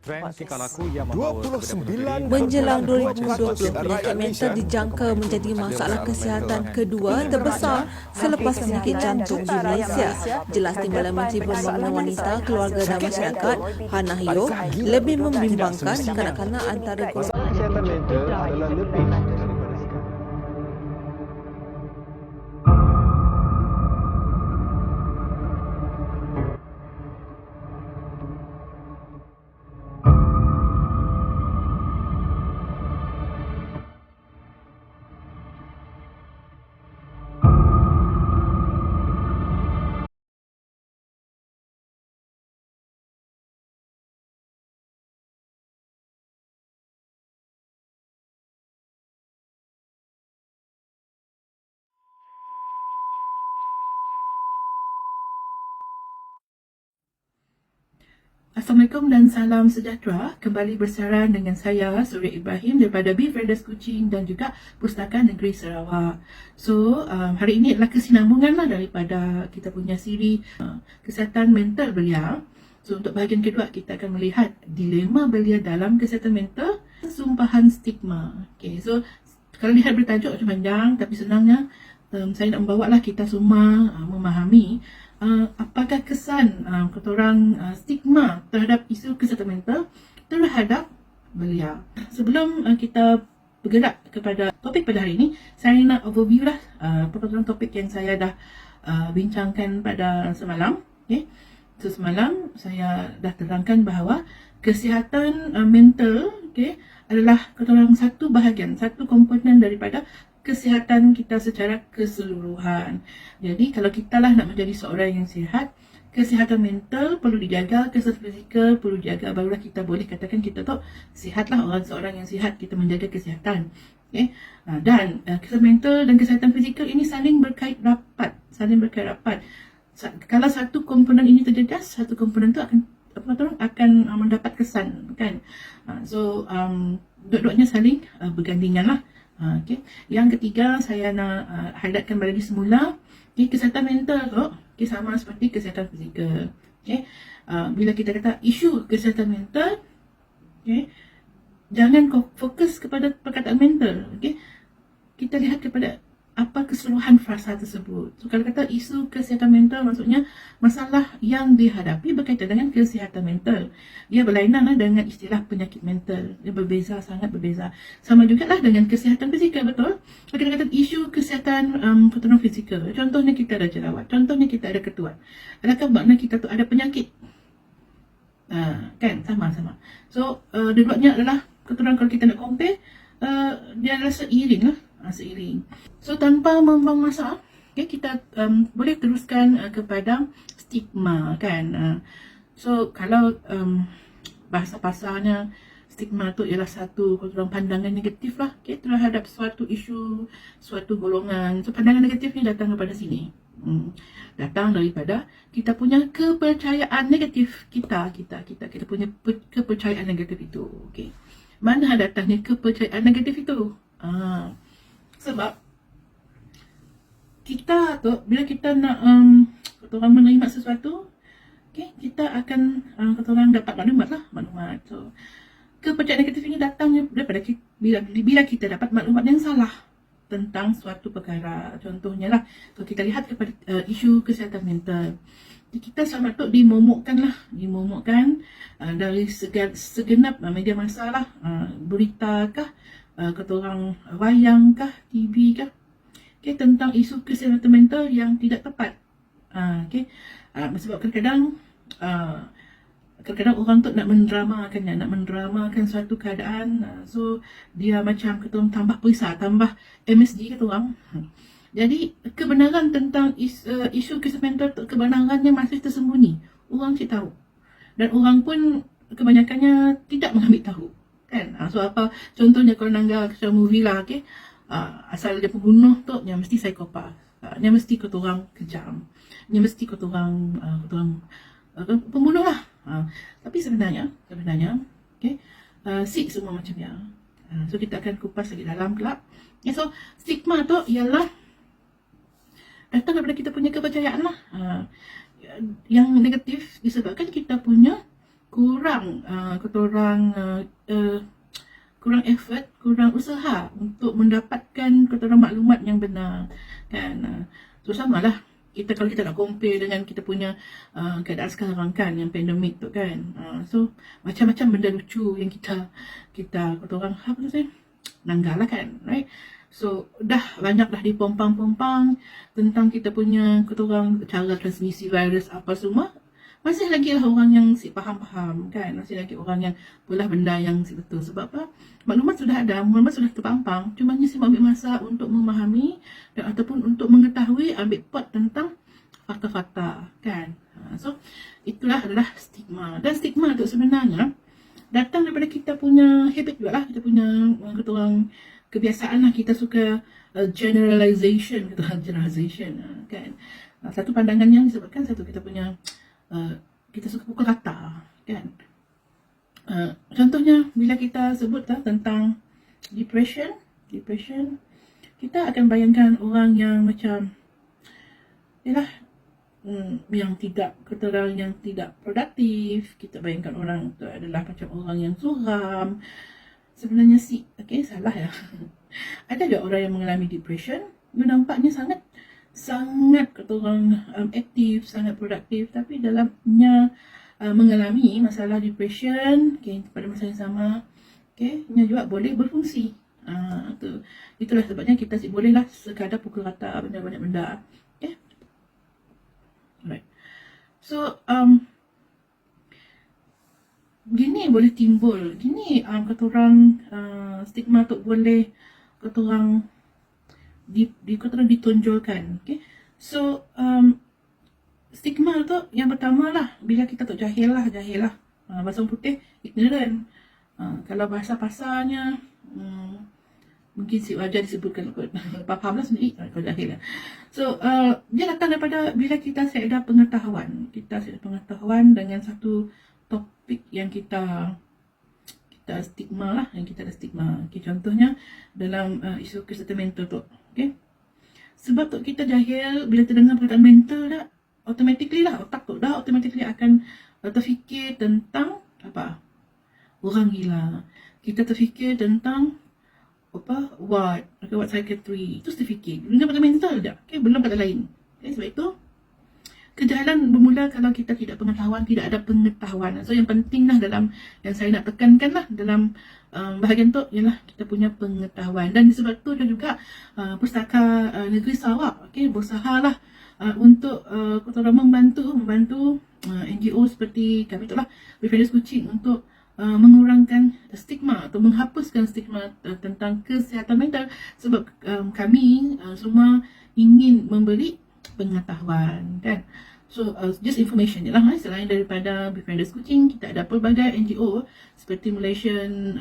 Trend tingkah laku yang membawa 29 Menjelang 2020, penyakit mental dijangka menjadi masalah kesihatan kedua terbesar selepas penyakit jantung di Malaysia. Jelas Timbalan Menteri Pembangunan Wanita, Keluarga dan Masyarakat, Hannah Yeoh, lebih membimbangkan kanak-kanak antara golongan Kesihatan mental adalah lebih daripada sekarang. Assalamualaikum dan salam sejahtera. Kembali bersiaran dengan saya Surya Ibrahim daripada Bifredas Kuching dan juga Pustakaan Negeri Sarawak. So, hari ini adalah kesinambungan daripada kita punya siri kesihatan mental belia. So, untuk bahagian kedua kita akan melihat dilema belia dalam kesihatan mental, sumpahan stigma. Okay, so kalau lihat bertajuk macam panjang, tapi senangnya saya nak membawa lah kita semua memahami apakah kesan ketorang stigma terhadap isu kesihatan mental terhadap belia. Sebelum kita bergerak kepada topik pada hari ini, saya nak overview lah perkongsian topik yang saya dah bincangkan pada semalam. Okay. So semalam saya dah terangkan bahawa kesihatan mental adalah ketorang satu bahagian, satu komponen daripada kesihatan kita secara keseluruhan. Jadi kalau kita lah nak menjadi seorang yang sihat, kesihatan mental perlu dijaga, kesihatan fizikal perlu dijaga, barulah kita boleh katakan kita tu sihatlah, orang seorang yang sihat, kita menjaga kesihatan. Okay. Dan kesihatan mental dan kesihatan fizikal ini saling berkait rapat, Kalau satu komponen ini terjejas, satu komponen tu akan mendapat kesan, kan? So dua-duanya saling bergandingan lah. Okay. Yang ketiga saya nak highlightkan pada semula, kesihatan mental tu sama seperti kesihatan fizikal. Okay. Bila kita kata isu kesihatan mental, jangan fokus kepada perkataan mental. Kita lihat kepada apa keseluruhan frasa tersebut. So, kalau kata isu kesihatan mental, maksudnya masalah yang dihadapi berkaitan dengan kesihatan mental. Ia berlainan dengan istilah penyakit mental. Dia berbeza, sangat berbeza. Sama juga lah dengan kesihatan fizikal, betul? Kalau kita kata isu kesihatan pertolongan fizikal, contohnya kita ada jerawat, contohnya kita ada ketuan. Adakah makna kita tu ada penyakit? Kan, sama-sama. So, dua-duanya adalah keturunan. Kalau kita nak compare, dia adalah seiring lah. Seiring. So tanpa membuang masa, kita boleh teruskan kepada stigma, kan? So kalau bahasa-bahasanya, stigma tu ialah satu pandangan negatif lah, terhadap suatu isu, suatu golongan. So pandangan negatif ni datang daripada sini. Datang daripada kita punya kepercayaan negatif kita punya kepercayaan negatif itu. Okay. Mana datangnya kepercayaan negatif itu? Sebab kita tu bila kita nak orang menerima sesuatu, kita akan orang dapat maklumat. So kepercayaan negatif ini datang daripada bila kita dapat maklumat yang salah tentang suatu perkara. Contohnya lah, so kita lihat kepada isu kesihatan mental. Kita selamat tu dimomokkan dari segenap media masa lah, berita kah, kata orang wayang kah, TV kah, tentang isu kesihatan mental yang tidak tepat. Sebab kadang-kadang orang tu nak mendramakan suatu keadaan. So dia macam kata orang tambah perisa, tambah MSG kata orang. Jadi kebenaran tentang isu kesihatan mental tu, kebenarannya masih tersembunyi. Orang tak tahu. Dan orang pun kebanyakannya tidak mengambil tahu. Kan? So apa contohnya kalau nangga kisah movie lah, asal dia pembunuh tu dia mesti psikopat, dia mesti kata orang kejam, dia mesti kata orang pembunuh lah. Tapi sebenarnya si semua macam dia. So kita akan kupas lagi dalam kelab. So stigma tu ialah datang daripada kita punya kepercayaan lah, yang negatif disebabkan kita punya kurang kurang effort, kurang usaha untuk mendapatkan maklumat yang benar, kan. So samalah kita, kalau kita nak compare dengan kita punya keadaan sekarang kan, yang pandemik tu kan. So macam-macam benda lucu yang kita apa tu saya nanggal lah kan, right? So dah banyak dah dipompang-pompang tentang kita punya cara transmisi virus apa semua. Masih lagi lah orang yang si faham-faham kan, masih lagi orang yang pula benda yang si betul. Sebab apa? Maklumat sudah ada, maklumat sudah terpampang, cuma si ambil masa untuk memahami dan ataupun untuk mengetahui, ambil part tentang fakta-fakta kan. So itulah adalah stigma. Dan stigma tu sebenarnya datang daripada kita punya habit juga lah, kita punya kebiasaan lah, kita suka generalization kan. Satu pandangan yang disebabkan, satu kita punya kita suka pukul rata kan. Contohnya bila kita sebut tentang depression, kita akan bayangkan orang yang macam yalah, yang tidak yang tidak produktif. Kita bayangkan orang itu adalah macam orang yang suram. Sebenarnya salah ya. Ada juga orang yang mengalami depression, dia nampaknya sangat aktif, sangat produktif, tapi dalamnya mengalami masalah depression, pada masa yang sama, nya juga boleh berfungsi. Itulah sebabnya kita bolehlah sekadar pukul rata banyak benda. Right. So gini boleh timbul, kata orang stigma tu boleh kata orang ditonjolkan. So stigma tu yang pertama lah, bila kita tu jahil lah. Bahasa putih ignorant. Kalau bahasa pasarnya mungkin wajar disebutkan kot. Faham lah sendiri kalau jahil lah. So dia datang daripada bila kita ada pengetahuan. Dengan satu topik yang kita stigma lah, yang kita ada stigma. Contohnya dalam isu kesihatan mental tu. Sebab tu kita jahil, bila terdengar perkataan mental dah, automatically lah, otak tu dah automatically akan terfikir tentang apa? Orang gila. Kita terfikir tentang what psychiatry. Itu terfikir. Dengan perkataan mental dah. Belum kata lain. Sebab itu kejahalan bermula kalau kita tidak ada pengetahuan. So yang penting lah dalam yang saya nak tekankan lah dalam bahagian tu ialah kita punya pengetahuan. Dan disebab tu juga Pustaka Negeri Sarawak berusaha lah untuk membantu NGO seperti kami tu lah, Befrienders Kuching, untuk mengurangkan stigma atau menghapuskan stigma tentang kesihatan mental. Sebab kami semua ingin memberi pengetahuan kan. So just information je lah. Selain daripada Befrienders Kuching, kita ada pelbagai NGO seperti Malaysian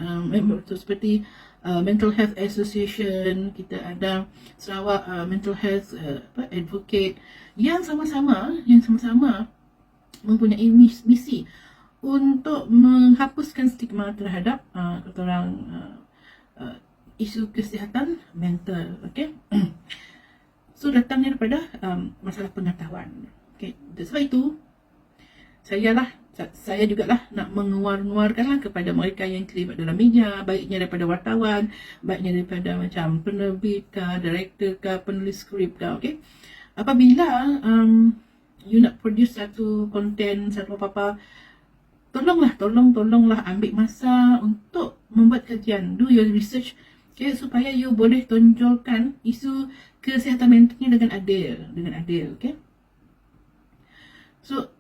seperti Mental Health Association, kita ada Sarawak Mental Health Advocate yang sama-sama mempunyai misi untuk menghapuskan stigma terhadap isu kesihatan mental. So datangnya daripada masalah pengetahuan. Sebab itu saya jugalah nak mengeluarkanlah kepada mereka yang terlibat dalam media, baiknya daripada wartawan, baiknya daripada macam penerbit kah, director kah, penulis skrip kah. Apabila you nak produce satu konten, satu apa-apa, tolonglah ambil masa untuk membuat kajian, do your research, supaya you boleh tonjolkan isu kesihatan mentalnya dengan adil. So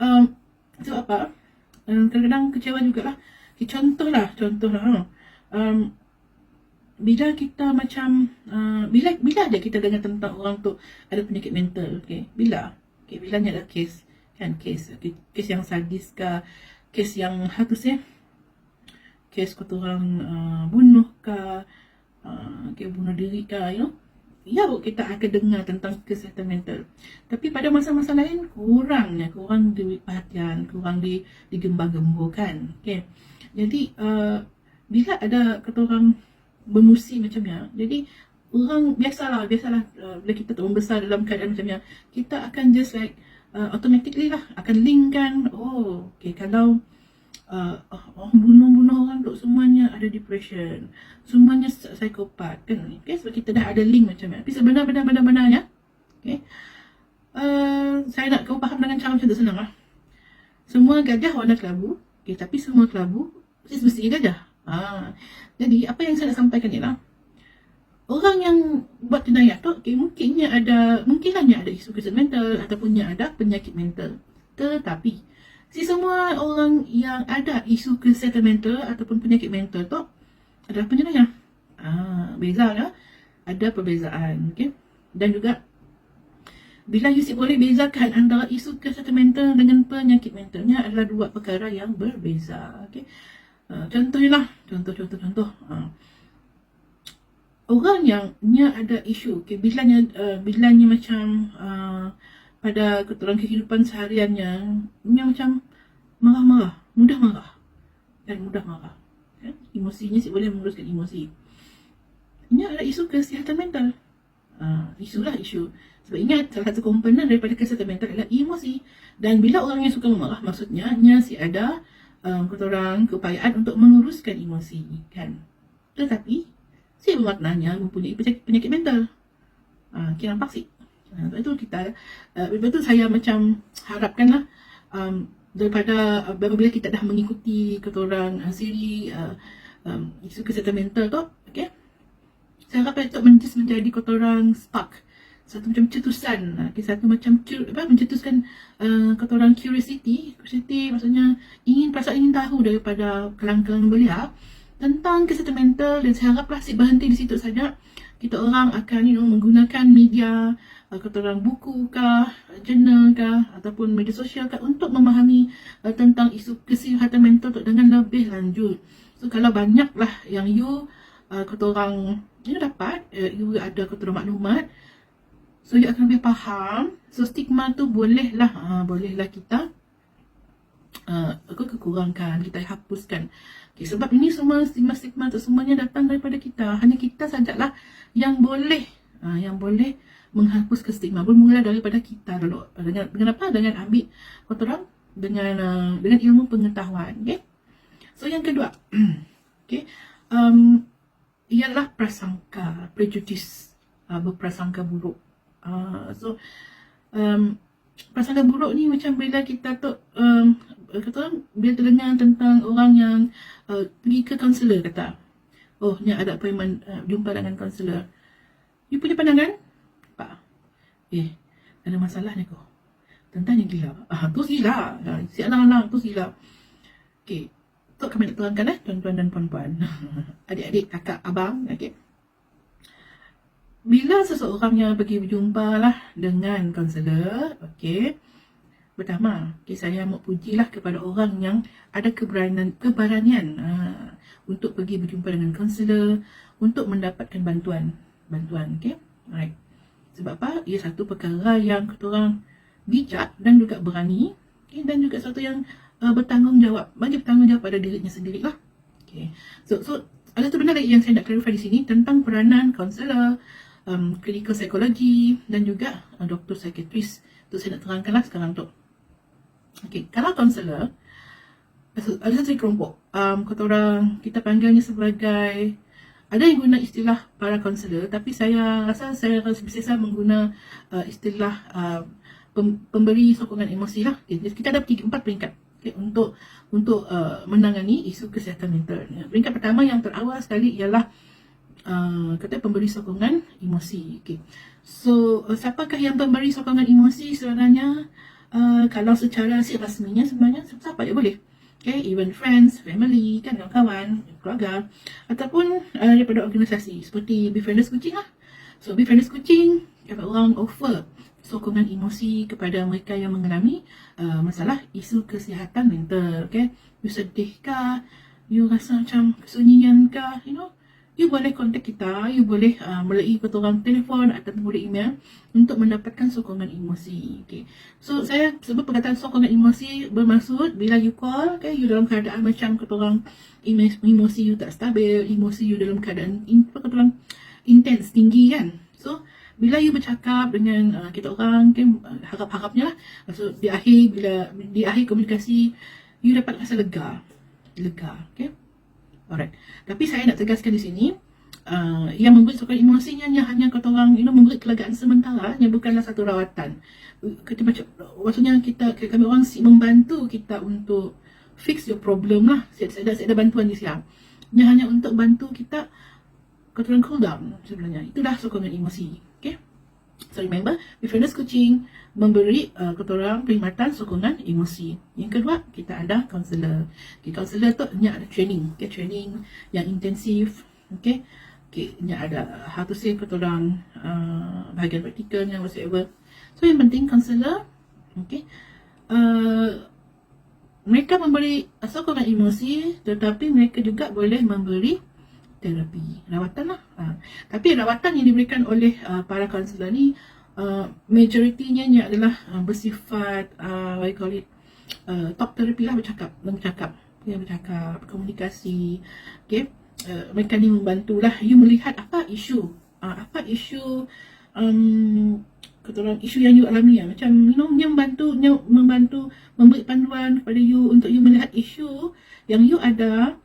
sebab apa? Kadang-kadang kecewa jugalah. Contohlah bila kita macam bila aja kita dengar tentang orang tu ada penyakit mental, bila ada kes yang sadis kah, kes yang kes orang bunuh kah, bunuh diri kah, kita akan dengar tentang kesihatan mental. Tapi pada masa-masa lain kurang diberi perhatian, kurang digembar-gemburkan. Jadi bila ada orang bermusi macamnya, jadi orang biasalah bila kita tu membesar dalam keadaan macamnya, kita akan just automatically lah akan linkkan, kalau bunuh-bunuh orang tu semuanya ada depression, semuanya psikopat kan. Okay, sebab kita dah ada link macam ni. Tapi sebenarnya okay, saya nak kau faham dengan cara macam tu senang lah. Semua gajah warna kelabu, okay, tapi semua kelabu mesti gajah. Jadi apa yang saya nak sampaikan ialah orang yang buat jenayah tu, okay, mungkinnya ada isu kesihatan mental ataupun ada penyakit mental. Tetapi si semua orang yang ada isu kesihatan mental ataupun penyakit mental tu adalah penjenayah. Beza ya? Ada perbezaan, okay? Dan juga bila you boleh bezakan antara isu kesihatan mental dengan penyakit mentalnya adalah dua perkara yang berbeza, okay? Contohnya orang yang ada isu, okay, bilanya macam pada kehidupan sehariannya dia macam marah-marah, mudah marah. Emosinya boleh menguruskan emosi. Ini adalah isu kesihatan mental. Isu. Sebab ingat, salah satu komponen daripada kesihatan mental adalah emosi. Dan bila orang yang suka marah, maksudnya ada keupayaan untuk menguruskan emosi, kan. Tetapi si bermaknanya mempunyai penyakit mental. Kira nampak sih. Itu kita, betul saya macam harapkanlah daripada apabila kita dah mengikuti siri isu kesihatan mental tu, okay, saya harap itu menjadi spark, satu macam cetusan, okay, satu macam mencetuskan curiosity maksudnya perasaan ingin tahu daripada kalangan belia tentang kesihatan mental. Dan saya haraplah berhenti di situ saja. Kita orang akan menggunakan media, buku kah, jurnal kah, ataupun media sosial kah untuk memahami tentang isu kesihatan mental tu dengan lebih lanjut. So kalau banyaklah yang you dapat, you ada maklumat, so you akan lebih faham. So stigma tu bolehlah kita kurangkan, kita hapuskan. Okay, sebab ini semua stigma tu semuanya datang daripada kita. Hanya kita sajalah yang boleh menghapus stigma. Bermula daripada kita dulu. Dengan apa? Dengan ambil dengan ilmu pengetahuan. Okay? So yang kedua, okay, ialah prasangka, prejudice, berprasangka buruk. Prasangka buruk ni macam bila kita tu bila terdengar tentang orang yang pergi ke kaunselor, kata, oh ni ada appointment jumpa dengan kaunselor. You punya pandangan apa? Ada masalah ni kau. Tentang yang gila. Tu gila. Si alang-alang tu gila. Okay, tu kami nak terangkan tuan-tuan dan puan-puan, adik-adik, kakak, abang, okay. Bila seseorang yang pergi berjumpa dengan kaunselor, okay, pertama, okay, saya mau pujilah kepada orang yang ada keberanian untuk pergi berjumpa dengan kaunselor untuk mendapatkan bantuan, okay, alright. Sebab apa? Ia satu perkara yang kita bijak dan juga berani, okay, dan juga satu yang bertanggungjawab, bagi bertanggungjawab pada dirinya sendiri lah. Okay. So ada satu benda lagi yang saya nak clarify di sini tentang peranan kaunselor, clinical psychology dan juga doktor psikiatris. Tu saya nak terangkanlah sekarang tu. Okay, kalau kaunselor ada satu kelompok, kita panggilnya sebagai, ada yang guna istilah para kaunselor, tapi saya rasa saya biasa mengguna istilah pemberi sokongan emosi lah. Okay, kita ada 4 peringkat, okay, untuk menangani isu kesihatan mental. Peringkat pertama yang terawal sekali ialah kata pemberi sokongan emosi. Okay. So siapakah yang pemberi sokongan emosi sebenarnya? Kalau secara rasminya sebenarnya siapa je boleh. Okay, even friends, family, kan, kawan-kawan, keluarga, ataupun daripada organisasi seperti Befrienders Kucing lah. So Befrienders Kucing, dapat orang offer sokongan emosi kepada mereka yang mengalami masalah isu kesihatan mental. Okay, you sedih kah, you rasa macam kesunyian kah, you boleh kontak kita, you boleh melalui kotoran telefon ataupun boleh email untuk mendapatkan sokongan emosi. Okay. So saya sebut perkataan sokongan emosi bermaksud bila you call, okay, you dalam keadaan macam kotoran emosi you tak stabil, emosi you dalam keadaan kotoran intens, tinggi, kan. So bila you bercakap dengan kita orang, okay, harap-harapnya lah, so di akhir komunikasi you dapat rasa lega. lega. Okay. Alright. Tapi saya nak tegaskan di sini, yang memberi sokongan emosinya hanya kata orang memberi kelegaan sementara, yang bukanlah satu rawatan. Kita macam maksudnya kami orang membantu kita untuk fix your problem lah. Saya ada bantuan di siang. Ini hanya untuk bantu kita kata orang cool down sebenarnya. Itulah sokongan emosi. Okay. So remember, befrienders coaching memberi kata orang perkhidmatan sokongan emosi. Yang kedua, kita ada kaunselor. Okay, kaunselor tu ni ada training. Okay, training yang intensif. Okay. Okay, ni ada how to say kata orang bahagian praktikalnya whatever. So yang penting kaunselor, okay, mereka memberi sokongan emosi, tetapi mereka juga boleh memberi terapi, rawatan lah. Tapi rawatan yang diberikan oleh para kaunselor ni, majoritinya adalah bersifat what you call it, talk therapy lah, bercakap, komunikasi. Okay. Mereka ni membantulah you melihat apa isu isu yang you alami lah. Macam dia membantu memberi panduan kepada you untuk you melihat isu yang you ada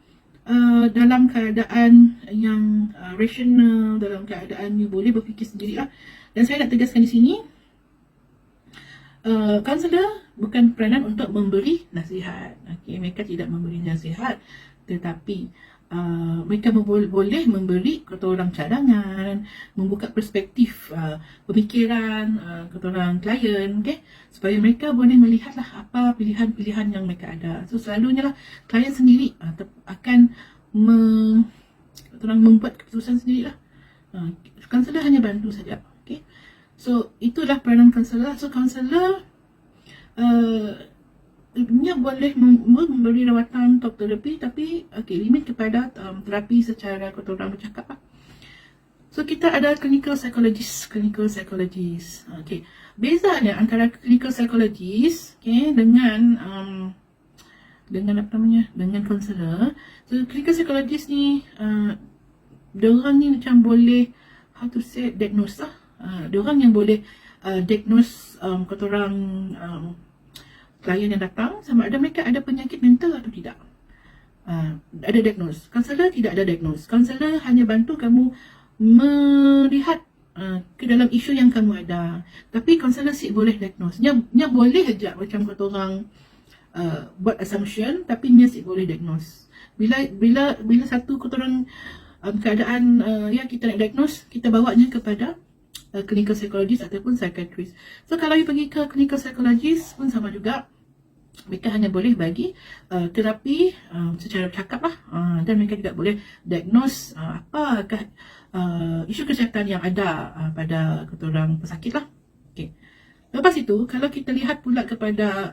dalam keadaan yang rasional, dalam keadaan you boleh berfikir sendiri lah. Dan saya nak tegaskan di sini, kaunselor bukan peranan untuk memberi nasihat. Okay, mereka tidak memberi nasihat, tetapi mereka boleh memberi kata orang cadangan, membuka perspektif pemikiran kata orang klien, okay? Supaya mereka boleh melihatlah apa pilihan-pilihan yang mereka ada. So selalunya lah klien sendiri akan kata orang membuat keputusan sendiri lah. Kaunselor hanya bantu saja. Okay? So itulah peranan kaunselor. So kaunselor dia boleh memberi rawatan talk therapy, tapi limit kepada terapi secara kata orang bercakap lah. So kita ada clinical psychologist. Okay. Bezanya antara clinical psychologist, okay, dengan apa namanya, dengan kaunselor. So clinical psychologist ni diorang ni macam boleh how to say diagnose lah. Diorang yang boleh diagnose kata orang klien yang datang sama ada mereka ada penyakit mental atau tidak. Ada diagnose. Kaunselor tidak ada diagnose. Kaunselor hanya bantu kamu melihat ke dalam isu yang kamu ada. Tapi kaunselor sih boleh diagnose. Dia boleh aja macam kata orang buat assumption, tapi dia sih boleh diagnose. Bila satu kata orang keadaan yang kita nak diagnose, kita bawanya kepada clinical psychologist ataupun psychiatrist. So kalau you pergi ke clinical psychologist pun sama juga, mereka hanya boleh bagi terapi secara bercakap lah, dan mereka tidak boleh diagnose apakah isu kesihatan yang ada pada kata orang pesakit lah. Okay. Lepas itu, kalau kita lihat pula kepada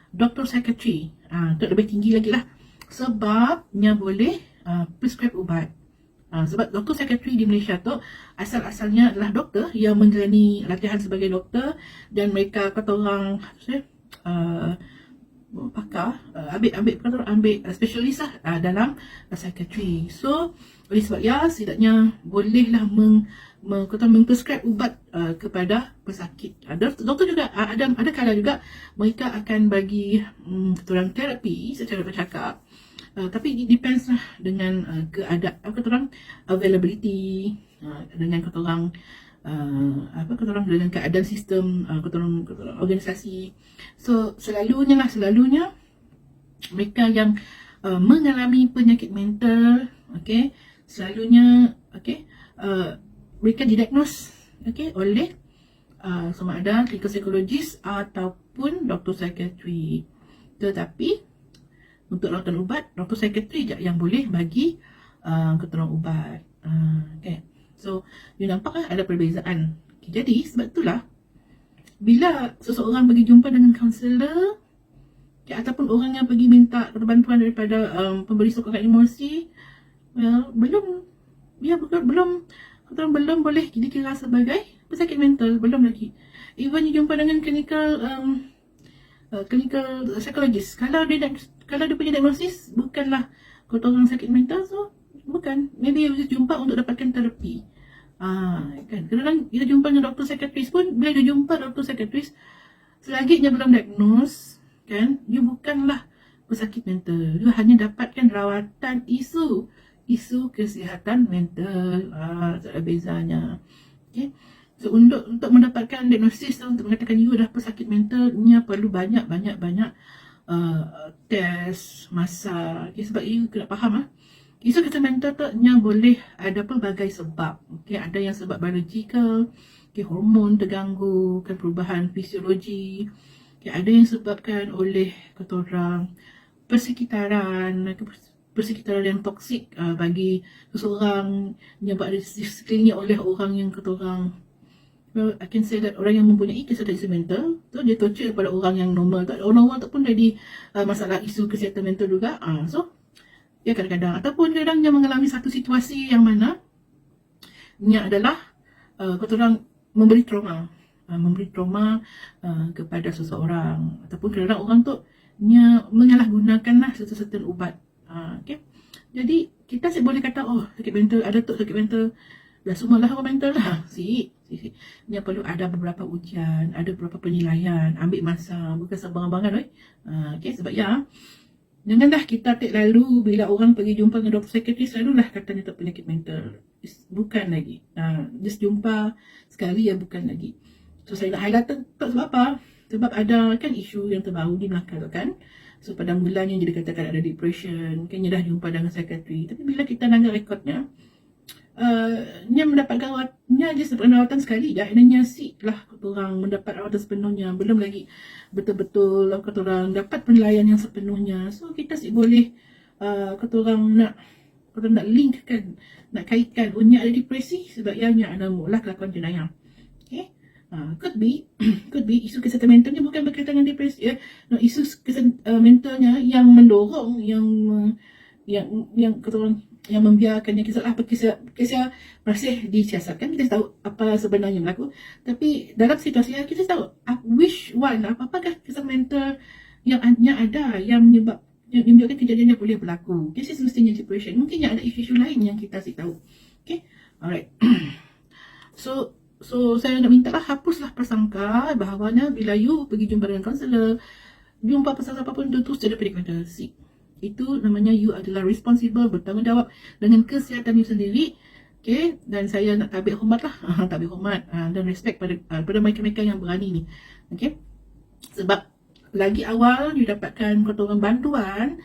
doktor psikiatri, itu lebih tinggi lagi lah, sebabnya boleh prescribe ubat. Sebab doktor psikiatri di Malaysia tu asal-asalnya adalah doktor yang menjalani latihan sebagai doktor, dan mereka kata orang pakar, ambil spesialis lah dalam psikiatri. So oleh sebab setidaknya bolehlah memprescribe ubat kepada pesakit. Doktor juga ada kala juga mereka akan bagi orang terapi secara bercakap. Tapi it depends lah dengan keadaan orang availability, dengan kata orang dengan keadaan sistem kata orang organisasi. So selalunya mereka yang mengalami penyakit mental, okay, selalunya mereka didiagnose oleh sama ada clinical psychologist ataupun doktor psikiatri. Tetapi untuk rawatan ubat, doktor psikiatri je yang boleh bagi keterangan ubat. Okay. So, you nampak lah ada perbezaan. Okay, jadi, sebab itulah, bila seseorang pergi jumpa dengan kaunselor, ataupun orang yang pergi minta bantuan daripada pemberi sokongan emosi, belum boleh dikira sebagai pesakit mental, belum lagi. Even you jumpa dengan clinical psychologist, kalau dia punya diagnosis bukanlah kata orang sakit mental, so bukan, maybe you jumpa untuk dapatkan terapi. Kan, kadang-kadang kita jumpa dengan doktor psikiatris pun, bila dia jumpa doktor psikiatris selagi dia belum diagnose, kan, you bukanlah pesakit mental. You hanya dapatkan rawatan isu kesihatan mental. Tak ada bezanya. Okay. So untuk mendapatkan diagnosis, untuk mengatakan you dah pesakit mental, nya perlu banyak test masa. Okay, sebab you kena faham isu kesihatan mental tu nya boleh ada pelbagai sebab. Okay, ada yang sebab biological, okay, hormon terganggu, kan, perubahan fisiologi. Okay, ada yang sebabkan oleh ketorang persekitaran yang toksik bagi seseorang, yang buat disekelilingi oleh orang yang ketorang, well, I can say that orang yang mempunyai kesihatan isu mental tu dia torture daripada orang yang normal. Orang normal tu pun jadi masalah isu kesihatan mental juga. So ya, kadang-kadang ataupun kadang yang mengalami satu situasi yang mana nya adalah ketorang memberi trauma kepada seseorang, ataupun kadang-kadang orang tu nya menyalahgunakanlah certain ubat. Okay. Jadi kita boleh kata sakit mental, ada tu sakit mental, dah semualah orang mental lah. Nya perlu ada beberapa ujian, ada beberapa penilaian, ambil masa, bukan sebarang-barangan. Okay, sebab janganlah kita lalu bila orang pergi jumpa dengan doktor psikiatris, selalulah katanya tak penyakit mental. Bukan lagi. Just jumpa sekali bukan lagi. So saya nak highlight sebab apa? Sebab ada kan isu yang terbaru di Melaka tu kan. So pada mulanya dia dikatakan ada depression, kan dia dah jumpa dengan psikiatri. Tapi bila kita nanggap rekodnya, nya mendapatkan rawatnya je rawatan sekali dah. Nya sick lah orang mendapat rawatan sepenuhnya. Belum lagi betul-betul orang dapat penilaian yang sepenuhnya. So kita boleh orang nak linkkan, nak kaitkan nya ada depresi sebab ianya ada mula kelakuan jenayah. Okay. Could be isu kesihatan mentalnya bukan berkaitan dengan depresi. Isu kesihatan mentalnya yang mendorong, yang ketorang yang membiarkannya kisah masih disiasatkan. Kita tahu apa sebenarnya berlaku, tapi dalam situasi yang kita tahu which one, apakah kisah mental yang ada yang menyebabkan kejadian yang boleh berlaku. Kes semestinya depression, mungkin ada isu-isu lain yang kita tahu. Okay, alright. So saya nak minta hapuslah prasangka bahawanya bila you pergi jumpa dengan kaunselor, jumpa pasal apa pun tu secara mental sick. Itu namanya you adalah responsible, bertanggungjawab dengan kesihatan you sendiri. Okay, dan saya nak tabik hormat dan respect pada mereka-mereka yang berani ni. Okay, sebab lagi awal you dapatkan ketorang bantuan,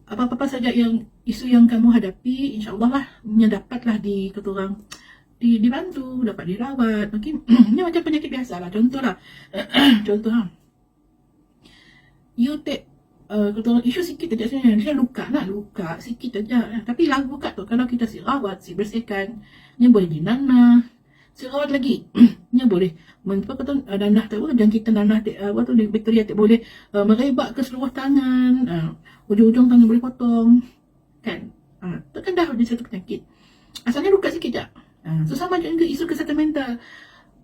apa-apa saja yang isu yang kamu hadapi, insyaAllah lah dapatlah di ketorang dibantu, dapat dirawat. Okay, ni macam penyakit biasa lah. Contoh you take isu sikit saja sebenarnya, dia luka sikit saja, tapi lagu kat tu kalau kita rawat, bersihkan, dia boleh dinanah, rawat lagi, dia boleh nanah tu, jangkitan nanah bakteria tak boleh merebak ke seluruh tangan, ujung-ujung tangan boleh potong kan. Tu kan dah jadi satu penyakit, asalnya luka sikit je. So sama juga isu kesihatan mental.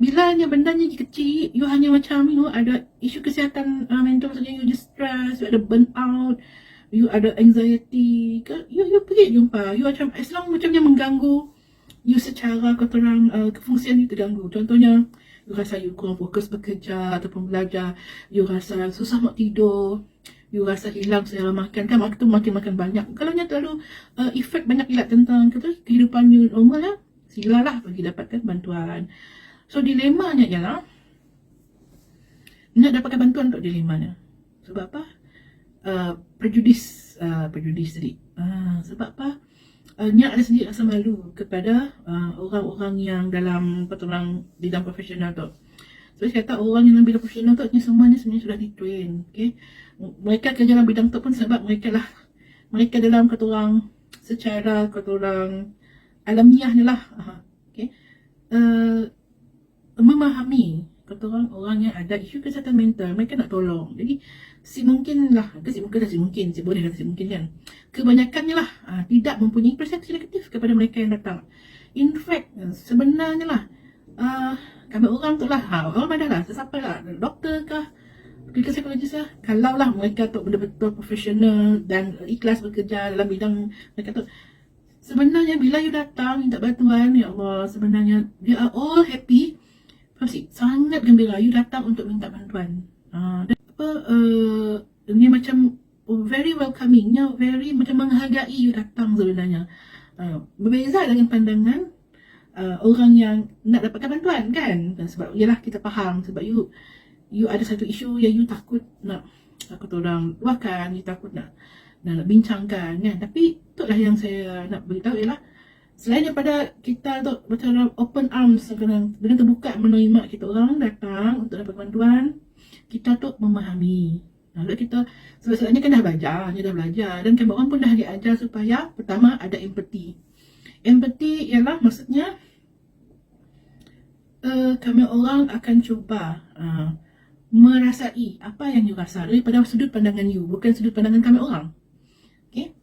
Bila bendanya kecil, you hanya macam ada isu kesihatan mental, maksudnya you just stress, you ada burn out, you ada anxiety, you pergi jumpa, you macam as long macam yang mengganggu you secara kefungsian you terganggu. Contohnya you rasa you kurang fokus bekerja ataupun belajar, you rasa susah nak tidur, you rasa hilang selera makan, kan waktu makan banyak. Kalau terlalu efek banyak ilat tentang kehidupan you normal silalah pergi dapatkan bantuan. So dilemanya ialah nak dapatkan bantuan untuk dilemanya. Sebab apa? Prejudis tadi. Sebab apa? Nya ada sendiri rasa malu kepada orang-orang yang dalam bidang profesional tu. So saya kata orang yang dalam bidang profesional tu semuanya sebenarnya sudah di-train. Okay? Mereka kerja dalam bidang tu pun sebab mereka dalam secara alamiah ni lah. Okay? Memahami orang yang ada isu kesihatan mental, mereka nak tolong. Jadi semungkin kan, kebanyakannya lah tidak mempunyai persepsi negatif kepada mereka yang datang. In fact, sebenarnya lah kami orang tu lah, orang mana lah, sesiapa lah, doktor kah, klinikal psikologis lah, kalau lah mereka tu betul-betul profesional dan ikhlas bekerja dalam bidang mereka tu, sebenarnya bila you datang minta bantuan, ya Allah, sebenarnya they are all happy. Sangat gembira you datang untuk minta bantuan. Dan dia macam very welcoming, very macam menghargai you datang sebenarnya. Berbeza dengan pandangan orang yang nak dapatkan bantuan kan. Sebab yalah kita faham, sebab you ada satu isu yang you takut nak orang luahkan, you takut nak bincangkan kan. Tapi itulah yang saya nak beritahu ialah selain daripada kita tu macam open arms dengan terbuka menerima kita orang datang untuk dapat bantuan, kita tu memahami. Kita sebenarnya kan dah belajar dan kami orang pun dah diajar supaya pertama ada empathy. Empathy ialah maksudnya kami orang akan cuba merasai apa yang you rasa daripada sudut pandangan you, bukan sudut pandangan kami orang. Okay?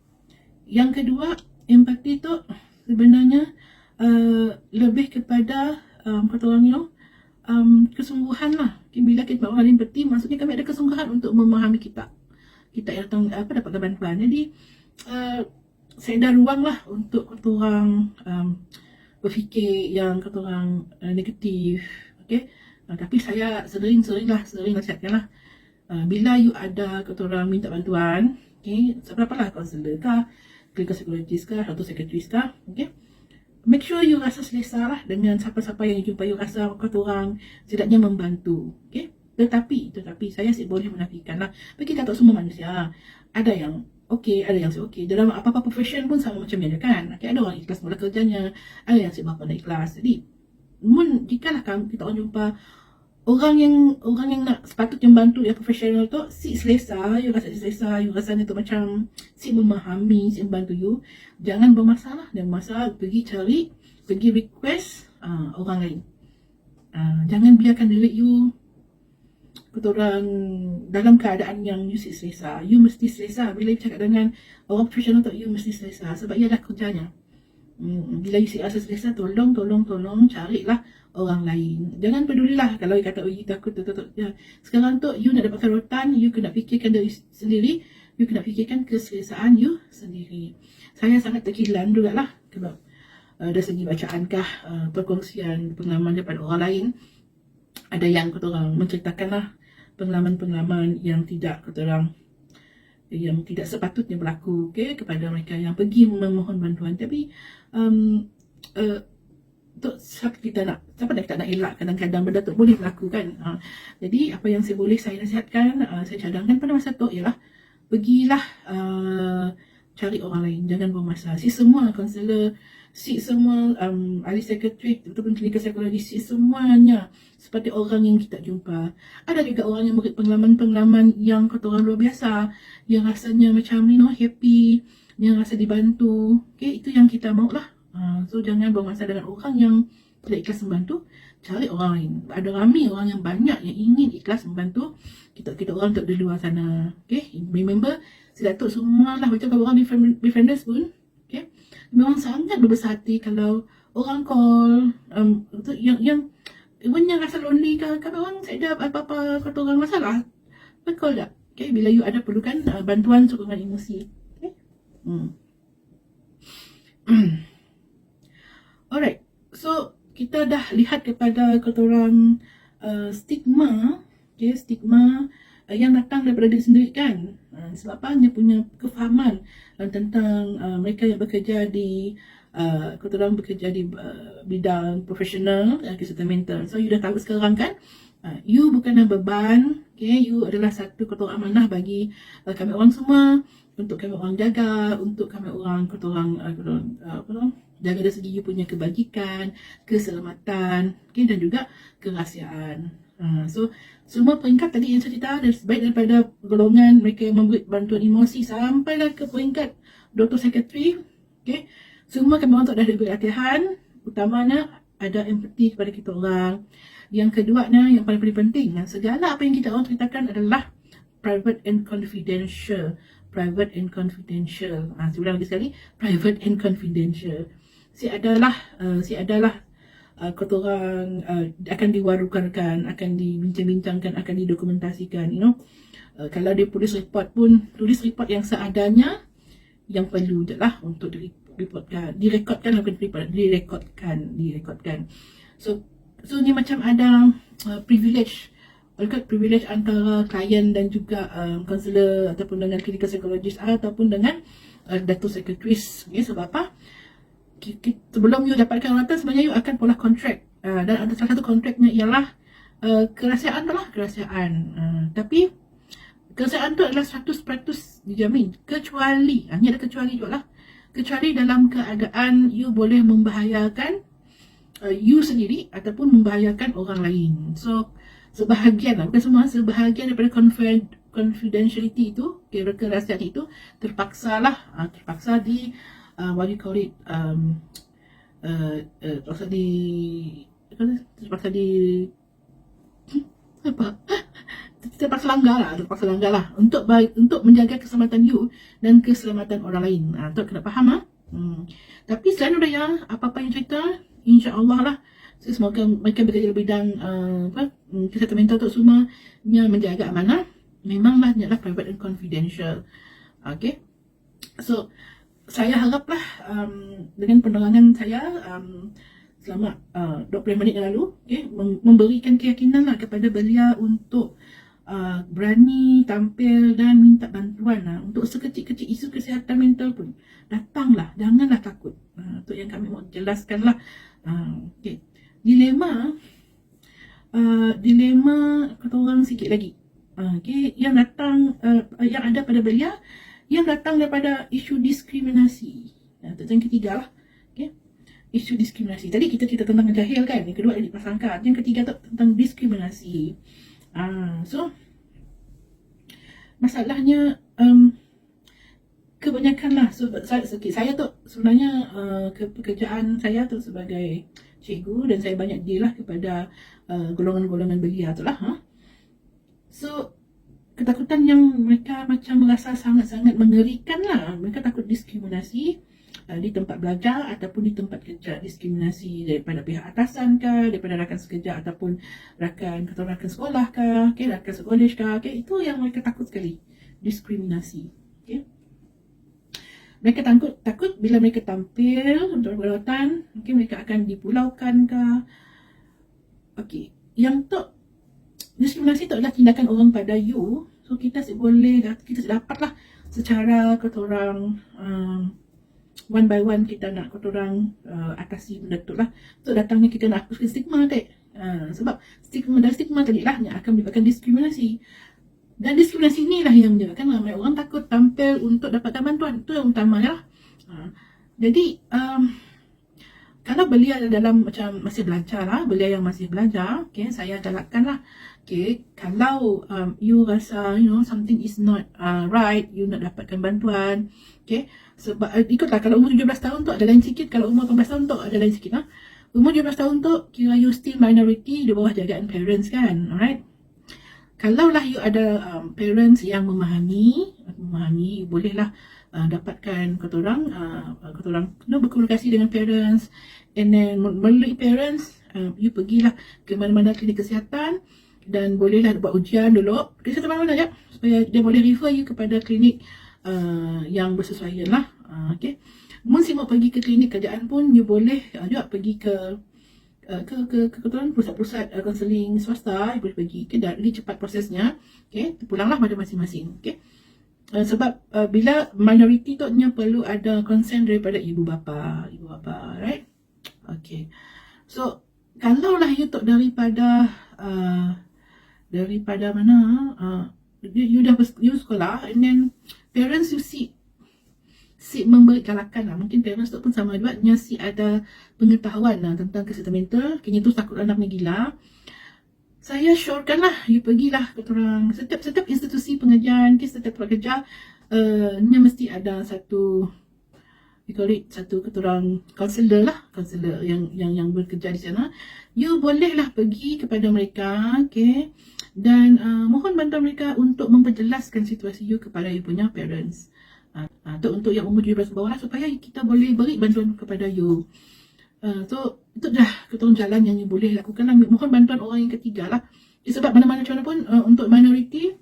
Yang kedua, empathy tu sebenarnya lebih kepada kata orang kesungguhan lah. Bila kita orang empathy, maksudnya kami ada kesungguhan untuk memahami kita yang datang dapatkan bantuan. Jadi saya ada ruang lah untuk kata orang berfikir yang kata orang negatif. Okay? Tapi saya sering nasihatkan lah, bila you ada kata orang minta bantuan, okay, seberapa lah kaunselor kah, klinikal psikologis kah, atau psikiatris kah, okay, make sure you rasa selesa lah dengan siapa-siapa yang you jumpa, you rasa kata orang setidaknya membantu. Okay? Tetapi saya boleh menafikan lah, bagi kata semua manusia ada yang okey, ada yang okey. Dalam apa-apa profession pun sama macam ni kan. Okay, ada orang ikhlas mula kerjanya, ada yang sebab pada ikhlas. Jadi jikalah kita orang jumpa orang yang nak sepatutnya membantu yang profesional tu, si selesa, you rasa selesa, you rasanya tu macam si memahami, si membantu you, jangan bermasalah, pergi request orang lain. Jangan biarkan diri you kata orang dalam keadaan yang you si selesa. You mesti selesa. Bila you cakap dengan orang profesional tu, you mesti selesa sebab ia dah kerjanya. Bila you si rasa selesa, tolong carilah orang lain. Jangan pedulilah kalau you kata you takut ya. Sekarang tu you nak dapatkan rotan, you kena fikirkan diri sendiri, you kena fikirkan keselesaan you sendiri. Saya sangat terkilan jugalah sebab dari segi bacaankah, perkongsian pengalaman daripada orang lain. Ada yang kata orang menceritakan lah pengalaman-pengalaman yang tidak sepatutnya berlaku, okay, kepada mereka yang pergi memohon bantuan. Tapi siapa nak kita nak elak, kadang-kadang benda tu boleh berlaku kan. Jadi apa yang saya nasihatkan, saya cadangkan pada masa tu ialah pergilah cari orang lain, jangan buang masa. Si semua kaunselor, si semua ahli psikiatri ataupun klinikal psikologi, si semuanya seperti orang yang kita jumpa. Ada juga orang yang beri pengalaman yang kata orang luar biasa, yang rasanya macam happy, yang rasa dibantu. Okay, itu yang kita mahu lah. So jangan buang masa dengan orang yang tidak ikhlas membantu, cari orang lain. Ada ramai orang yang banyak yang ingin ikhlas membantu kita orang untuk di luar sana. Okay, remember, si Datuk semua lah macam kalau orang befrienders pun, okay, memang sangat berbesar hati kalau orang call yang rasa lonely ke, kalau orang tak ada apa-apa kata orang masalah, call tak. Okay, bila you ada perlukan bantuan sokongan emosi. Okay. Alright, so kita dah lihat kepada kata orang stigma, okay, stigma yang datang daripada diri sendiri kan. Sebab apa? Dia punya kefahaman tentang mereka yang bekerja di kata orang bekerja di bidang profesional kesihatan mental. So you dah tahu sekarang kan, you bukanlah beban, okay, you adalah satu kata orang amanah bagi kami orang semua, untuk kami orang jaga, untuk kami orang kata orang jaga dari segi you punya kebajikan, keselamatan, okay, dan juga kerahsiaan. So semua peringkat tadi yang saya cerita, baik daripada golongan mereka yang memberi bantuan emosi sampailah ke peringkat doktor psikiatri, okay, semua kami orang dah diberi latihan. Utamanya ada empati kepada kita orang. Yang keduanya, yang paling penting, segala apa yang kita orang ceritakan adalah private and confidential. Private and confidential. Saya ulang lagi sekali, private and confidential. Si adalah kata orang akan diwarukankan, akan dibincang-bincangkan, akan didokumentasikan, kalau dia tulis report pun, tulis report yang seadanya, yang perlu je lah untuk direkodkan. So ni macam ada privilege dekat privilege antara klien dan juga kaunselor ataupun dengan clinical psychologist ataupun dengan dato secretaris. Okay, sebab apa? Sebelum you dapatkan rawatan, sebenarnya you akan pola kontrak, dan ada salah satu kontraknya ialah kerahsiaan tu lah, kerahsiaan. Tapi kerahsiaan tu adalah 100% dijamin, kecuali ini ada kecuali juga lah, kecuali dalam keadaan you boleh membahayakan you sendiri ataupun membahayakan orang lain. So sebahagian lah, bukan semua, sebahagian daripada confidentiality itu, kerahsiaan itu terpaksa di what do you call it, terpaksa langgar lah untuk menjaga keselamatan you dan keselamatan orang lain. Tu kena faham . Tapi selain daripada apa-apa yang cerita, insya-Allah lah, semoga mereka bekerja di bidang kesihatan mental tu semua yang menjaga amanah. Memanglah ni adalah private and confidential. Okay, so saya haraplah dengan penerangan saya selama 20 minit yang lalu, memberikan keyakinan lah kepada belia untuk berani tampil dan minta bantuan lah. Untuk sekecil-kecil isu kesihatan mental pun, datanglah, janganlah takut. Itu yang kami mau jelaskan lah. Okay. Dilema kata orang sikit lagi. Okay. Yang datang, yang ada pada belia, yang datang daripada isu diskriminasi. Itu yang ketiga lah. Okay. Isu diskriminasi. Tadi kita cerita tentang jahil kan, yang kedua ada prasangka, yang ketiga tu tentang diskriminasi. So masalahnya kebanyakan lah, saya tu sebenarnya pekerjaan saya tu sebagai cikgu, dan saya banyak deal lah kepada golongan-golongan belia tu lah. So ketakutan yang mereka macam merasa sangat-sangat mengerikan lah. Mereka takut diskriminasi di tempat belajar ataupun di tempat kerja, diskriminasi daripada pihak atasan kah, daripada rakan sekerja ataupun rakan sekolah kah, rakan sekolah kah, itu yang mereka takut sekali, diskriminasi. Mereka takut bila mereka tampil untuk rawatan, mungkin mereka akan dipulaukan kah. Yang tu diskriminasi tu adalah tindakan orang pada you. So kita dapatlah secara ketorang one by one kita nak ketorang atasi benda tu lah. So datangnya kita nak hapuskan stigma tak? Sebab stigma tadi lah yang akan menyebabkan diskriminasi. Dan diskriminasi inilah yang menyebabkan ramai orang takut tampil untuk dapatkan bantuan. Itu yang utamanya lah. Jadi kalau belia dalam macam masih belajar lah, belia yang masih belajar, saya galakkan lah. Kalau you rasa something is not right, you nak dapatkan bantuan, sebab ikutlah, kalau umur 17 tahun tu ada lain sikit, kalau umur 18 tahun tu ada lain sikit lah. Umur 17 tahun tu kira you still minority di bawah jagaan parents kan, alright. Kalaulah you ada parents yang memahami, bolehlah dapatkan ketorang berkomunikasi dengan parents, and then melalui parents you pergilah ke mana-mana klinik kesihatan, dan bolehlah buat ujian dulu kesihatan mana-mana je, supaya dia boleh refer you kepada klinik yang bersesuaian lah. Mesti mau pergi ke klinik kerjaan pun you boleh juga pergi ke pusat-pusat kaunseling swasta, you boleh pergi lebih cepat prosesnya. Pulanglah pada masing-masing. Sebab bila minority tu perlu ada consent daripada ibu bapa, right? So kalaulah you tu daripada mana, you dah sekolah, and then parents you seek memberi galakan lah. Mungkin parents tu pun sama juga, si ada pengetahuan lah tentang kesihatan mental, kini tu takut anaknya gila. Saya syorkan lah, you pergilah ke orang setiap institusi pengajian, setiap tempat kerja, mesti ada satu keturang kaunselor yang bekerja di sana. You bolehlah pergi kepada mereka, dan mohon bantuan mereka untuk memperjelaskan situasi you kepada you punya parents. Untuk yang umur 17 bawah lah, supaya kita boleh beri bantuan kepada you. So itu dah keturang jalan yang you boleh lakukan lah. Mohon bantuan orang yang ketiga lah. Sebab mana-mana macam mana pun, untuk minority,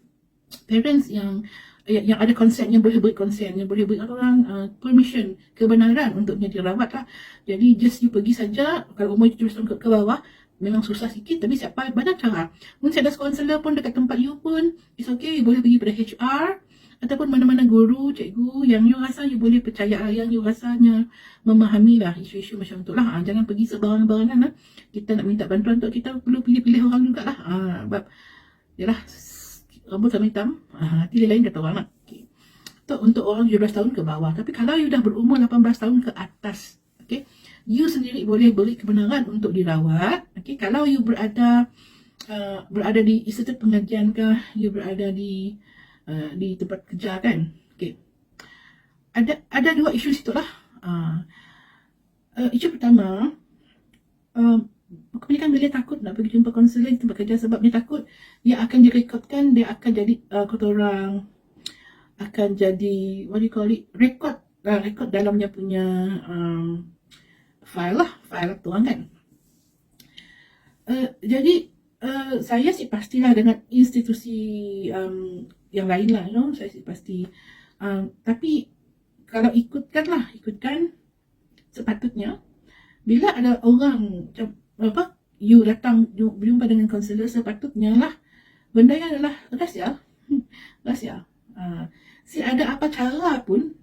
parents yang ada konsen, yang boleh beri konsen, yang boleh beri orang permission, kebenaran untuk dirawat lah. Jadi just you pergi saja, kalau umur 17 tahun ke bawah, memang susah sikit, tapi siapa banyak cara. Mungkin saya ada kaunselor pun dekat tempat you pun, it's okay, you boleh pergi pada HR ataupun mana-mana guru, cikgu yang you rasa you boleh percaya, yang you rasanya memahami lah isu-isu macam tu lah. Jangan pergi sebarang-barangan lah. Kita nak minta bantuan tu, kita perlu pilih-pilih orang jugalah. Sebab yalah, rambut sama hitam, hati lain kata orang lah. Okay. Untuk orang 17 tahun ke bawah. Tapi kalau you dah berumur 18 tahun ke atas, okay, you sendiri boleh beri kebenaran untuk dirawat. Okay, kalau you berada di institut pengajian ke, you berada di tempat kerja kan. Okay. Ada dua isu situ lah. Isu pertama, kebanyakan bila takut nak pergi jumpa kaunselor di tempat kerja sebab dia takut dia akan direkodkan, dia akan jadi korang akan jadi what do you call it, record dalamnya punya file tu kan. Jadi saya sih pastilah dengan institusi yang lain lah, saya sih pasti. Tapi kalau ikutkan sepatutnya bila ada orang you datang berjumpa dengan kaunselor, sepatutnya lah benda yang adalah rahsia. Si ada apa cara pun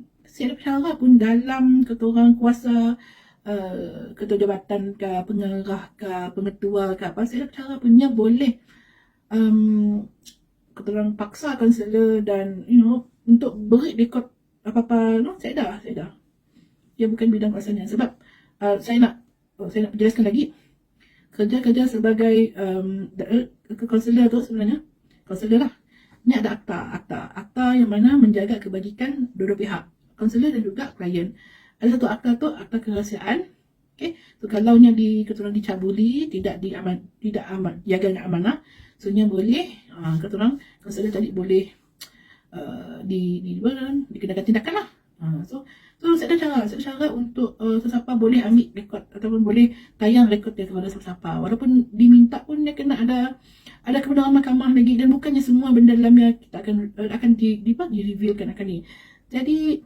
dalam keturang kuasa ketua jabatan ke, pengarah ke, pengetua ke apa, si ada cara punya boleh keturang paksa kaunselor dan untuk beri rekod apa-apa. Saya dah. Dia bukan bidang kuasanya. Sebab saya nak jelaskan lagi, kerja sebagai kaunselor tu sebenarnya, kaunselor lah, ni ada akta yang mana menjaga kebajikan dua-dua pihak, kaunselor dan juga klien. Ada satu akta tu, akta kerahsiaan. Okay, so kalau yang keturang dicabuli, tidak jaga dengan amanah, so nya boleh keturang kaunselor tadi boleh dikenakan tindakan lah. So saya ada cara untuk sesiapa boleh ambil rekod ataupun boleh tayang rekod dia kepada sesiapa, walaupun diminta pun dia kena ada kebenaran mahkamah lagi, dan bukannya semua benda dalamnya kita akan di-revealkan akan ni. Jadi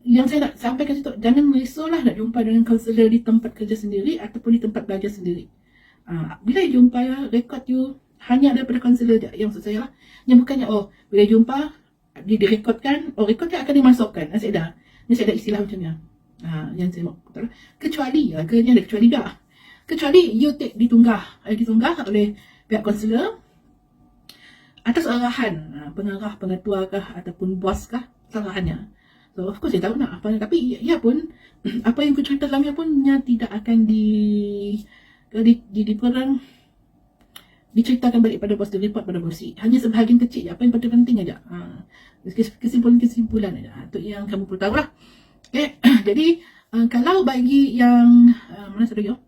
yang saya nak sampaikan situ, jangan risaulah nak jumpa dengan kaunselor di tempat kerja sendiri ataupun di tempat belajar sendiri. Bila jumpa rekod you hanya daripada kaunselor je, yang maksud saya lah, yang bukannya bila jumpa direkodkan, rekod dia akan dimasukkan. Saya ada istilah macam ni. Yang saya mahu kata, kecuali you ditunggah oleh pihak kaunselor atas arahan pengarah, pengetua kah ataupun bos kah, arahannya. So of course saya tahu nak apa, tapi ia pun apa yang aku cerita dalamnya pun tidak akan diceritakan balik pada bos, report pada bos. Hanya sebahagian kecil, apa yang penting aja. Kesimpulan aja. Itu yang kamu perlu tahu lah. Okay. Jadi kalau bagi yang mana saya tahu,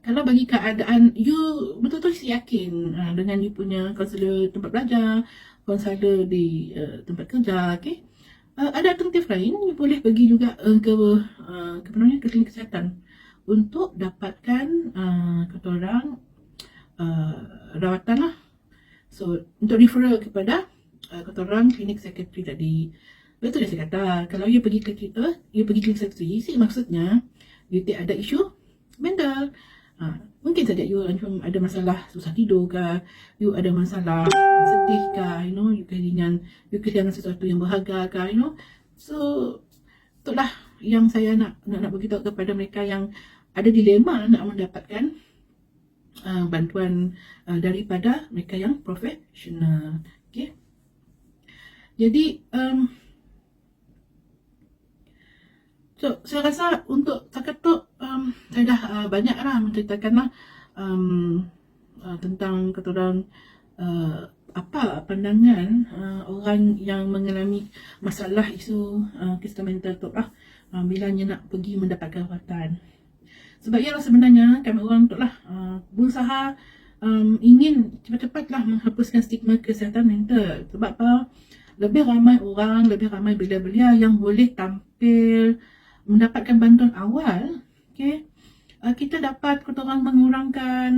kalau bagi keadaan you betul-betul yakin dengan you punya kaunselor tempat belajar, kaunselor di tempat kerja, okay, ada alternatif lain. You boleh pergi juga ke klinik kesihatan untuk dapatkan ketorang rawatan lah. So untuk referral kepada ketorang klinik sekretari tadi. Betul dah saya kata, kalau you pergi klinik sekretari, maksudnya you ada isu mental. Mungkin saja you ada masalah susah tidur ke, you ada masalah sedih ke, you kehilangan sesuatu yang berharga ke, so itulah yang saya nak beritahu kepada mereka yang ada dilema nak mendapatkan bantuan daripada mereka yang profesional. Okay. Jadi so saya rasa untuk setakat tu saya dah banyak lah menceritakan tentang keturang apa pandangan orang yang mengalami masalah isu kesihatan mental tu bila nak pergi mendapatkan rawatan. Sebab ialah sebenarnya kami orang tu berusaha ingin cepat-cepatlah menghapuskan stigma kesihatan mental. Sebab apa? Lebih ramai orang, lebih ramai belia-belia yang boleh tampil mendapatkan bantuan awal. Okay, kita dapat ketorang mengurangkan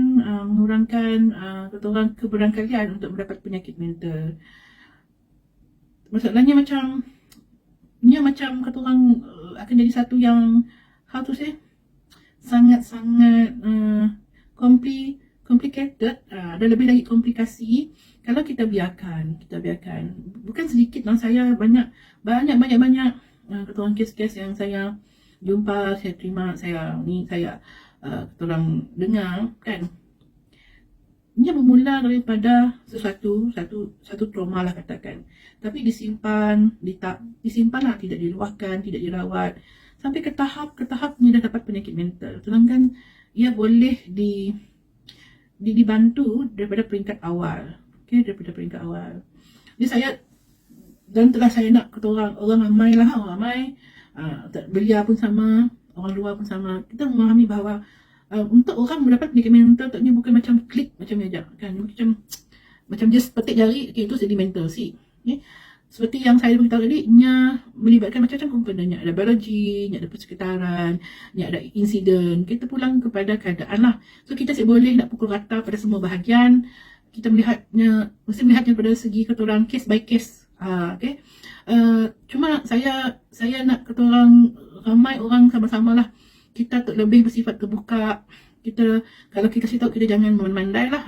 ketorang keberangkalian untuk mendapat penyakit mental. Masalahnya macam ketorang akan jadi satu yang how to say, sangat-sangat complicated, ada lebih lagi komplikasi kalau kita biarkan. Bukan sedikit lah, saya banyak ketuan kes-kes yang saya jumpa, saya terima, saya ketuan dengar kan. Ia bermula daripada satu trauma lah katakan, tapi disimpan lah, tidak diluahkan, tidak dirawat sampai ke tahap dia dah dapat penyakit mental. Sedangkan ia boleh dibantu daripada peringkat awal. Okey, daripada peringkat awal. Jadi saya telah saya nak kata orang ramai, belia pun sama, orang luar pun sama. Kita memahami bahawa untuk orang mendapat penyakit mental taknya bukan macam klik macam aja kan, macam just petik jari, okey, itu jadi mental sih. Okay. Seperti yang saya beritahu tadi, nya melibatkan macam-macam komponennya. Ada biologi, nya ada persekitaran, nya ada insiden. Kita pulang kepada keadaan lah. So kita boleh nak pukul rata pada semua bahagian. Kita mesti melihatnya pada segi kata orang case by case. Okay. Cuma saya nak kata orang, ramai orang sama-sama lah. Kita lebih bersifat terbuka. Kalau kita kasih tahu, kita jangan memandai lah.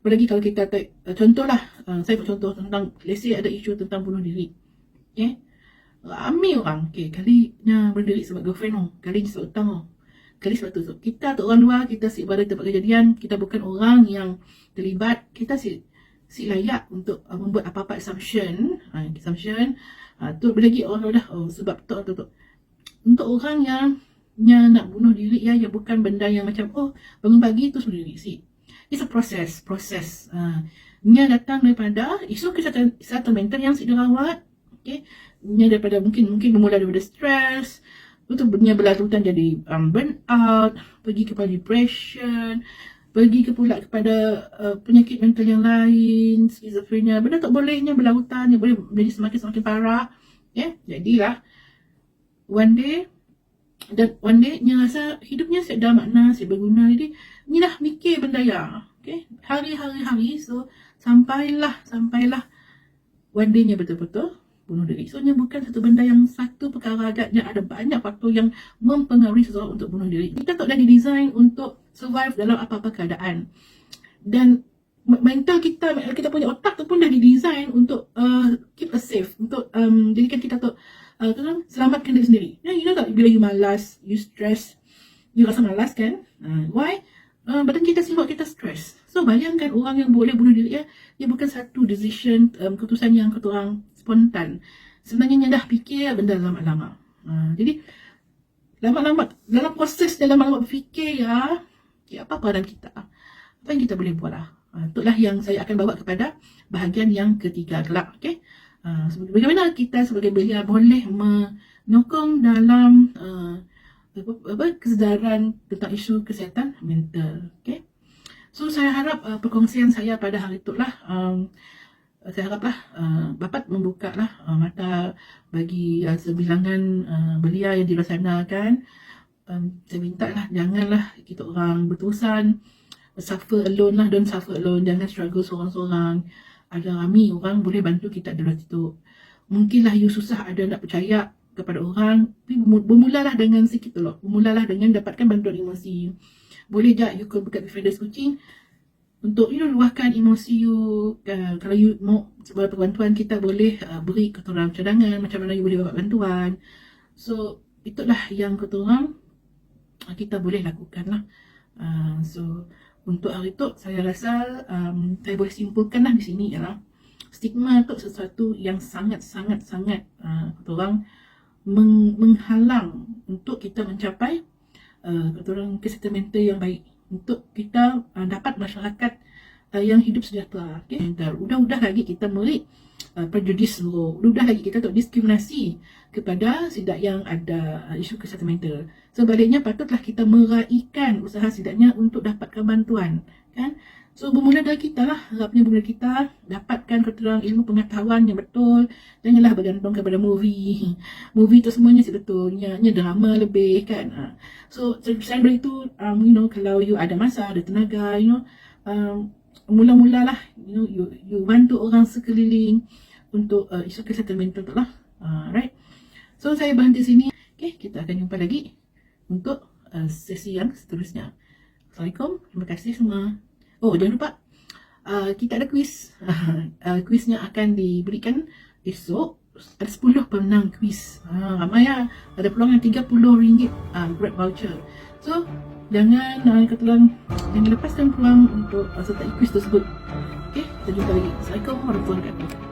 Apalagi kalau kita contohlah, saya buat contoh tentang, let's say ada isu tentang bunuh diri. Okay. Ramai orang, okay, kalinya bunuh diri sebab girlfriend, kalinya sebab hutang, kali sebab tu. So, kita tu orang luar, kita si pada tempat kejadian, kita bukan orang yang terlibat, kita si layak untuk membuat apa-apa assumption. Tu lagi orang dah, sebab tu. Untuk orang yang nak bunuh diri, yang bukan benda yang macam, bangun pagi tu bunuh diri sih. It's a process. Nya datang daripada isu kesihatan mental yang dirawat. Okay. Nya daripada mungkin bermula daripada stres, betul nya berlarutan jadi burnout, pergi kepada depression, pergi pula kepada penyakit mental yang lain, skizofrenia. Benda tak bolehnya berlarutan, yang boleh menjadi semakin parah. Jadilah one day nya rasa hidupnya saya ada makna, saya berguna. Jadi ni lah mikir benda ya. Okay? Hari-hari. So sampailah one day nya betul-betul bunuh diri. So nya bukan satu benda yang satu perkara agaknya, ada banyak faktor yang mempengaruhi seseorang untuk bunuh diri. Kita tak dah didesain untuk survive dalam apa-apa keadaan. Dan mental kita punya otak tu pun dah didesain untuk keep us safe, untuk jadikan kita tu selamatkan diri sendiri. You know tak, bila you malas, you stress, you rasa malas kan? Why? Badan kita sibuk, kita stress. So bayangkan orang yang boleh bunuh diri, dia bukan satu decision, keputusan yang kata orang spontan. Sebenarnya dia dah fikir benda lama-lama. Jadi lama-lama dalam proses, lama-lama berfikir apa peranan kita, apa yang kita boleh buat lah. Itulah yang saya akan bawa kepada bahagian yang ketiga kelak. Okay? Bagaimana kita sebagai belia boleh menyokong dalam kesedaran tentang isu kesihatan mental. Okay? So saya harap perkongsian saya pada hari itulah, saya haraplah dapat membuka lah mata bagi sebilangan belia yang di luar sana kan. Saya minta lah, janganlah kita orang berterusan suffer alone lah, don't suffer alone, jangan struggle seorang-seorang. Ada ramai orang boleh bantu kita dalam situ. Mungkinlah you susah ada nak percaya kepada orang, tapi bermulalah dengan sikit dulu. Bermulalah dengan dapatkan bantuan emosi. Boleh je you buka Befrienders Coaching untuk luahkan emosi you. Kalau you mau sebuah bantuan, kita boleh beri keterangan cadangan macam mana you boleh dapat bantuan. So itulah yang keterangan kita boleh lakukan lah. So untuk hari tu saya rasa saya boleh simpulkan lah di sini ialah stigma tu sesuatu yang sangat-sangat kata orang menghalang untuk kita mencapai kata orang kesihatan mental yang baik, untuk kita dapat masyarakat yang hidup sejahtera. Okay? Udah lagi kita beri prejudice, udah lagi kita tak diskriminasi kepada sidak yang ada isu kesihatan mental. Sebaliknya patutlah kita meraihkan usaha sidaknya untuk dapatkan bantuan, kan? So bermula dari kita lah, harapnya bermula kita dapatkan keterangan ilmu pengetahuan yang betul. Janganlah bergantung kepada movie tu semuanya sebetulnya drama lebih kan. So selain dari itu, kalau you ada masa, ada tenaga, mula-mula lah, you bantu orang sekeliling untuk isu kesihatan mental tu lah. Right. So saya berhenti sini. Okay, kita akan jumpa lagi untuk sesi yang seterusnya. Assalamualaikum, terima kasih semua. Oh, jangan lupa kita ada kuis. Kuisnya akan diberikan esok. Ada 10 pemenang kuis. Ramai ya. Ada peluang yang RM30 Grab voucher. So, jangan lepaskan peluang untuk sertai kuis tersebut. Okay, kita jumpa lagi. Assalamualaikum warahmatullahi wabarakatuh.